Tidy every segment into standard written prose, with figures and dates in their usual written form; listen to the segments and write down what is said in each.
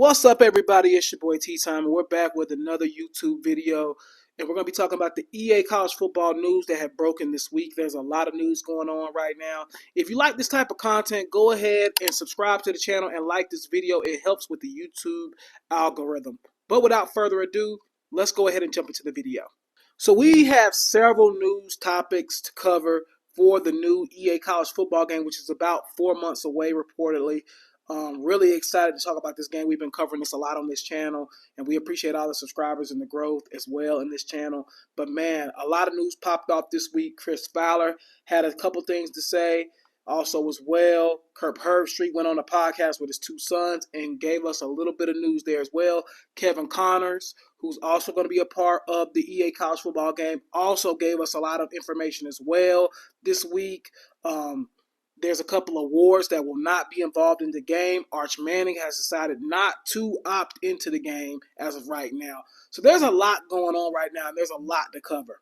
What's up, everybody? It's your boy T Time, and we're back with another YouTube video. And we're going to be talking about the EA college football news that have broken this week. There's a lot of news going on right now. If you like this type of content, go ahead and subscribe to the channel and like this video. It helps with the YouTube algorithm. But without further ado, let's go ahead and jump into the video. So we have several news topics to cover for the new EA college football game, which is about 4 months away, reportedly. Really excited to talk about this game. We've been covering this a lot on this channel, and we appreciate all the subscribers and the growth as well in this channel. But man, a lot of news popped off this week. Chris Fowler had a couple things to say. Also as well, Kirk Herbstreit went on a podcast with his two sons and gave us a little bit of news there as well. Kevin Connors, who's also going to be a part of the EA college football game, also gave us a lot of information as well this week. There's a couple of awards that will not be involved in the game. Arch Manning has decided not to opt into the game as of right now. So there's a lot going on right now, and there's a lot to cover.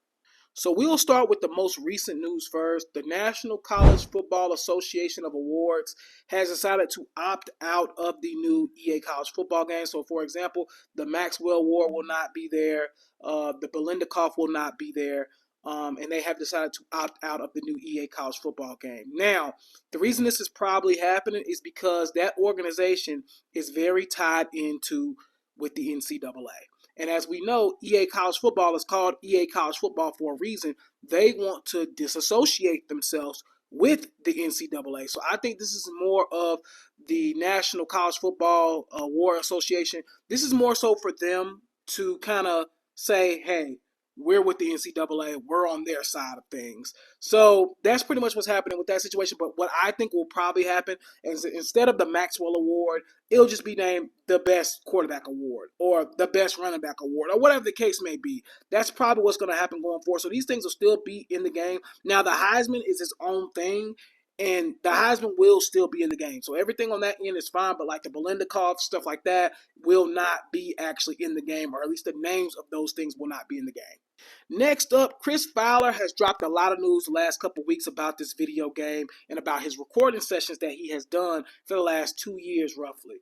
So we'll start with the most recent news first. The National College Football Association of Awards has decided to opt out of the new EA college football game. So, for example, the Maxwell Award will not be there. The Belindakoff will not be there. And they have decided to opt out of the new EA college football game. Now, the reason this is probably happening is because that organization is very tied into with the NCAA. And as we know, EA college football is called EA college football for a reason. They want to disassociate themselves with the NCAA. So I think this is more of the National College Football Award Association. This is more so for them to kind of say, hey, we're with the NCAA. We're on their side of things. So that's pretty much what's happening with that situation. But what I think will probably happen is instead of the Maxwell Award, it'll just be named the Best Quarterback Award or the Best Running Back Award or whatever the case may be. That's probably what's going to happen going forward. So these things will still be in the game. Now, the Heisman is its own thing. And the Heisman will still be in the game. So everything on that end is fine, but like the Belindakoff, stuff like that, will not be actually in the game, or at least the names of those things will not be in the game. Next up, Chris Fowler has dropped a lot of news the last couple weeks about this video game and about his recording sessions that he has done for the last 2 years, roughly.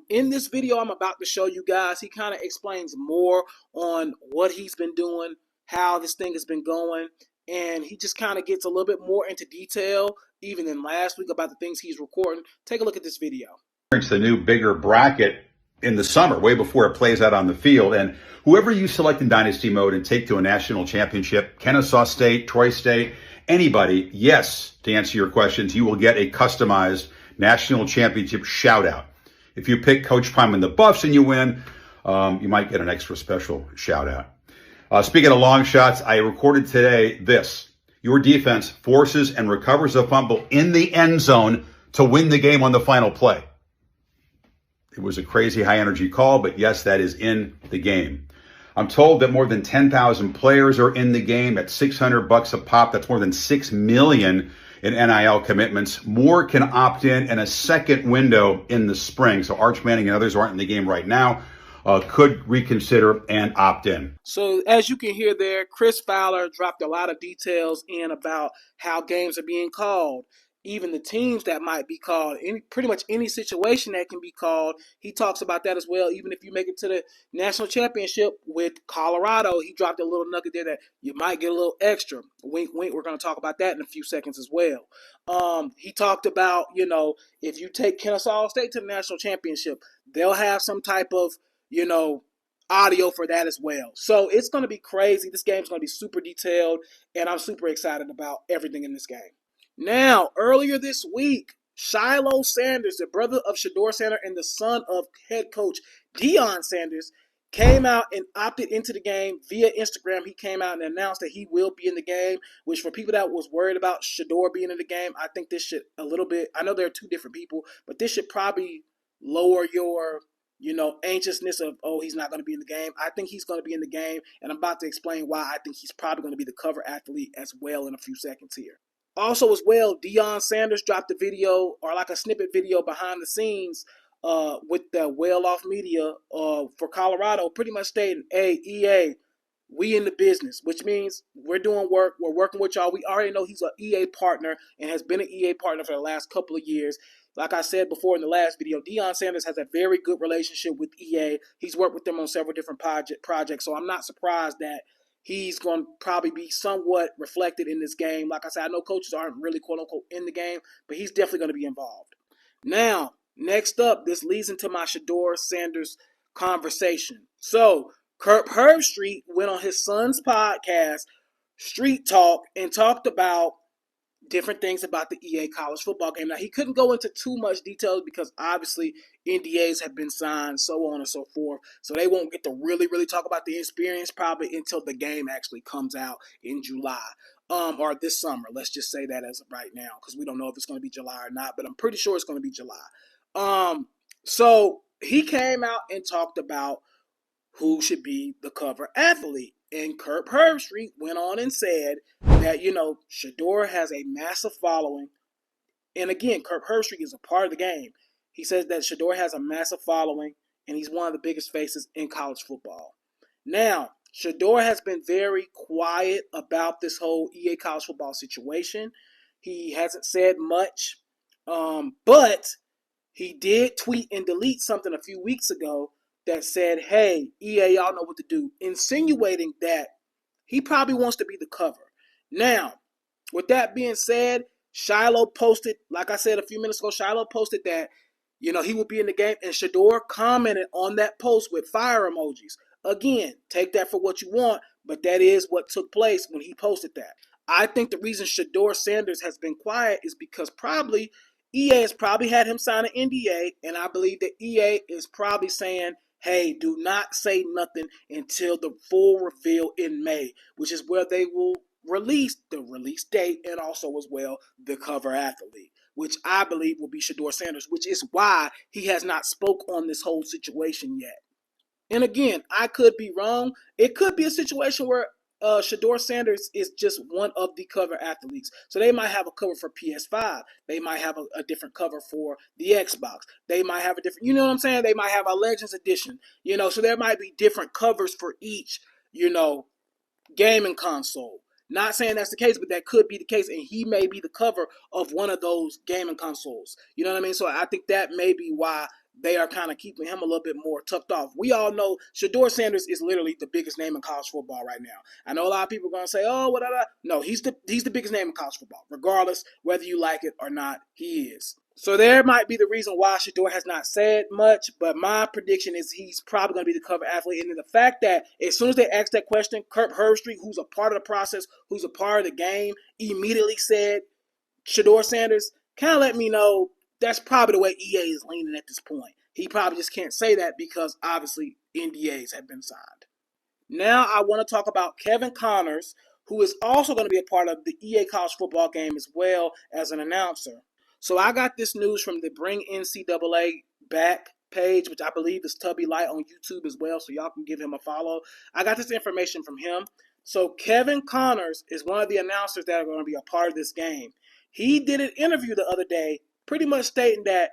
In this video I'm about to show you guys, he kind of explains more on what he's been doing, how this thing has been going, and he just kind of gets a little bit more into detail, even than last week, about the things he's recording. Take a look at this video. The new bigger bracket in the summer, way before it plays out on the field. And whoever you select in Dynasty mode and take to a national championship, Kennesaw State, Troy State, anybody, yes, to answer your questions, you will get a customized national championship shout out. If you pick Coach Prime and the Buffs and you win, you might get an extra special shout out. Speaking of long shots, I recorded today this. Your defense forces and recovers a fumble in the end zone to win the game on the final play. It was a crazy high-energy call, but yes, that is in the game. I'm told that more than 10,000 players are in the game at $600 a pop. That's more than $6 million in NIL commitments. More can opt in a second window in the spring. So Arch Manning and others aren't in the game right now. Could reconsider and opt in. So as you can hear there, Chris Fowler dropped a lot of details in about how games are being called, even the teams that might be called, pretty much any situation that can be called. He talks about that as well. Even if you make it to the national championship with Colorado, he dropped a little nugget there that you might get a little extra. Wink, wink. We're going to talk about that in a few seconds as well. He talked about, if you take Kennesaw State to the national championship, they'll have some type of audio for that as well. So it's going to be crazy. This game's going to be super detailed, and I'm super excited about everything in this game. Now, earlier this week, Shiloh Sanders, the brother of Shedeur Sanders and the son of head coach Deion Sanders, came out and opted into the game via Instagram. He came out and announced that he will be in the game, which for people that was worried about Shedeur being in the game, I think this should a little bit, I know there are two different people, but this should probably lower your anxiousness of, oh, he's not going to be in the game. I think he's going to be in the game, and I'm about to explain why I think he's probably going to be the cover athlete as well in a few seconds here. Also as well, Deion Sanders dropped a video, or like a snippet video behind the scenes with the well-off media for Colorado, pretty much stating, hey, EA, we in the business, which means we're doing work. We're working with y'all. We already know he's an EA partner and has been an EA partner for the last couple of years. Like I said before in the last video, Deion Sanders has a very good relationship with EA. He's worked with them on several different projects, so I'm not surprised that he's going to probably be somewhat reflected in this game. Like I said, I know coaches aren't really quote unquote in the game, but he's definitely going to be involved. Now, next up, this leads into my Shedeur Sanders conversation. So, Kirk Herbstreit went on his son's podcast, Street Talk, and talked about different things about the EA college football game. Now, he couldn't go into too much details because obviously NDAs have been signed, so on and so forth. So they won't get to really talk about the experience probably until the game actually comes out in July. Or this summer. Let's just say that as of right now, because we don't know if it's going to be July or not, but I'm pretty sure it's going to be July. So he came out and talked about who should be the cover athlete. And Kirk Herbstreit went on and said that, Shedeur has a massive following. And again, Kirk Herbstreit is a part of the game. He says that Shedeur has a massive following, and he's one of the biggest faces in college football. Now, Shedeur has been very quiet about this whole EA college football situation. He hasn't said much, but he did tweet and delete something a few weeks ago that said, hey, EA, y'all know what to do, insinuating that he probably wants to be the cover. Now, with that being said, Shiloh posted, like I said a few minutes ago, Shiloh posted that, he would be in the game, and Shedeur commented on that post with fire emojis. Again, take that for what you want, but that is what took place when he posted that. I think the reason Shedeur Sanders has been quiet is because probably EA has probably had him sign an NDA, and I believe that EA is probably saying, hey, do not say nothing until the full reveal in May, which is where they will release the release date and also as well the cover athlete, which I believe will be Shedeur Sanders, which is why he has not spoke on this whole situation yet. And again, I could be wrong. It could be a situation where Shedeur Sanders is just one of the cover athletes. So they might have a cover for PS5. They might have a different cover for the Xbox. They might have a different, you know what I'm saying? They might have a Legends Edition. So there might be different covers for each, gaming console. Not saying that's the case, but that could be the case, and he may be the cover of one of those gaming consoles. You know what I mean? So I think that may be why they are kind of keeping him a little bit more tucked off. We all know Shedeur Sanders is literally the biggest name in college football right now. I know a lot of people are going to say, oh, what? No, he's the biggest name in college football. Regardless, whether you like it or not, he is. So there might be the reason why Shedeur has not said much, but my prediction is he's probably going to be the cover athlete. And then the fact that as soon as they asked that question, Kirk Herbstreit, who's a part of the process, who's a part of the game, immediately said Shedeur Sanders, kind of let me know that's probably the way EA is leaning at this point. He probably just can't say that because obviously NDAs have been signed. Now I want to talk about Kevin Connors, who is also going to be a part of the EA college football game as well as an announcer. So I got this news from the Bring NCAA Back page, which I believe is Tubby Light on YouTube as well, so y'all can give him a follow. I got this information from him. So Kevin Connors is one of the announcers that are going to be a part of this game. He did an interview the other day pretty much stating that,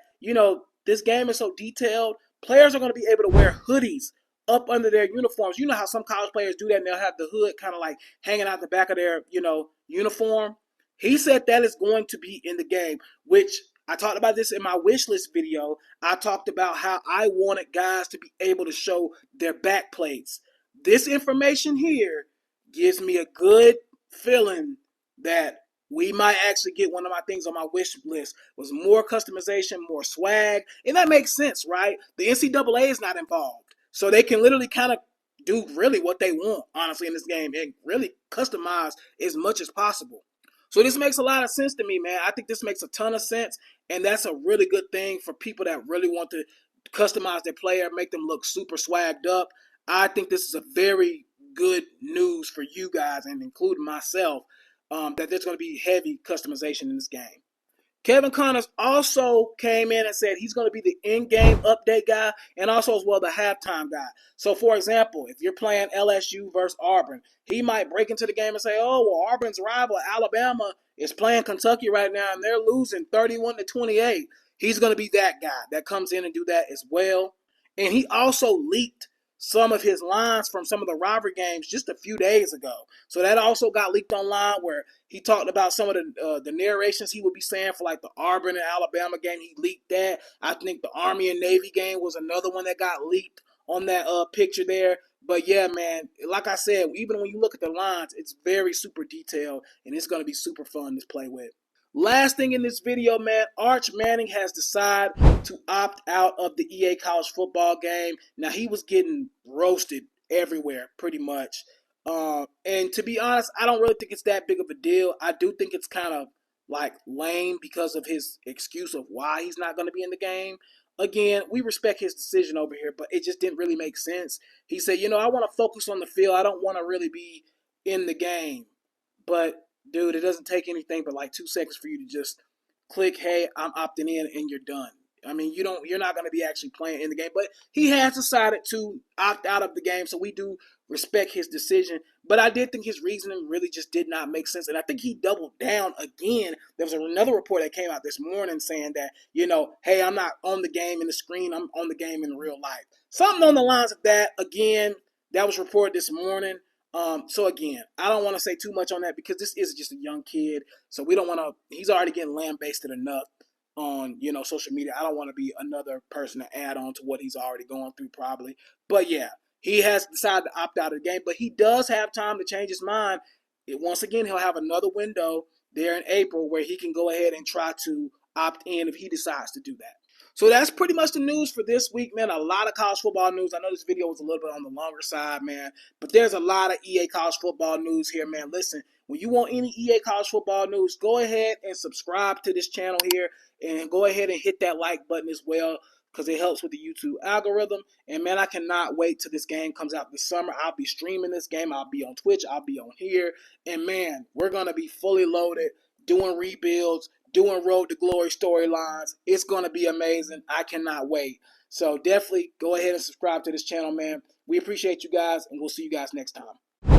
this game is so detailed, players are going to be able to wear hoodies up under their uniforms. You know how some college players do that and they'll have the hood kind of like hanging out the back of their, uniform. He said that is going to be in the game, which I talked about this in my wish list video. I talked about how I wanted guys to be able to show their back plates. This information here gives me a good feeling that we might actually get one of my things on my wish list was more customization, more swag. And that makes sense, right? The NCAA is not involved. So they can literally kind of do really what they want, honestly, in this game and really customize as much as possible. So this makes a lot of sense to me, man. I think this makes a ton of sense. And that's a really good thing for people that really want to customize their player, make them look super swagged up. I think this is a very good news for you guys and including myself. That there's going to be heavy customization in this game. Kevin Connors also came in and said he's going to be the in-game update guy and also as well the halftime guy. So, for example, if you're playing LSU versus Auburn, he might break into the game and say, oh, well, Auburn's rival, Alabama, is playing Kentucky right now and they're losing 31-28. He's going to be that guy that comes in and do that as well. And he also leaked some of his lines from some of the rivalry games just a few days ago. So that also got leaked online, where he talked about some of the narrations he would be saying for like the Auburn and Alabama game. He leaked that. I think the Army and Navy game was another one that got leaked on that picture there. But yeah, man, like I said, even when you look at the lines, it's very super detailed, and it's going to be super fun to play with. Last thing in this video, man, Arch Manning has decided to opt out of the EA college football game. Now, he was getting roasted everywhere, pretty much. And to be honest, I don't really think it's that big of a deal. I do think it's kind of like lame because of his excuse of why he's not going to be in the game. Again, we respect his decision over here, but it just didn't really make sense. He said, I want to focus on the field. I don't want to really be in the game. But dude, it doesn't take anything but like 2 seconds for you to just click, hey, I'm opting in, and you're done. I mean, you're not going to be actually playing in the game, but he has decided to opt out of the game, so we do respect his decision. But I did think his reasoning really just did not make sense, and I think he doubled down again. There was another report that came out this morning saying that, hey, I'm not on the game in the screen, I'm on the game in real life. Something on the lines of that. Again, that was reported this morning. So again, I don't want to say too much on that because this is just a young kid. So we don't want to. He's already getting lambasted enough on social media. I don't want to be another person to add on to what he's already going through probably. But yeah, he has decided to opt out of the game, but he does have time to change his mind. Once again, he'll have another window there in April where he can go ahead and try to opt in if he decides to do that. So that's pretty much the news for this week, man. A lot of college football news. I know this video was a little bit on the longer side, man, but there's a lot of EA college football news here, man. Listen, when you want any EA college football news, go ahead and subscribe to this channel here, and go ahead and hit that like button as well, because it helps with the YouTube algorithm. And man, I cannot wait till this game comes out this summer. I'll be streaming this game. I'll be on Twitch. I'll be on here. And man, we're going to be fully loaded, doing rebuilds, doing Road to Glory storylines. It's going to be amazing. I cannot wait. So definitely go ahead and subscribe to this channel, man. We appreciate you guys, and we'll see you guys next time.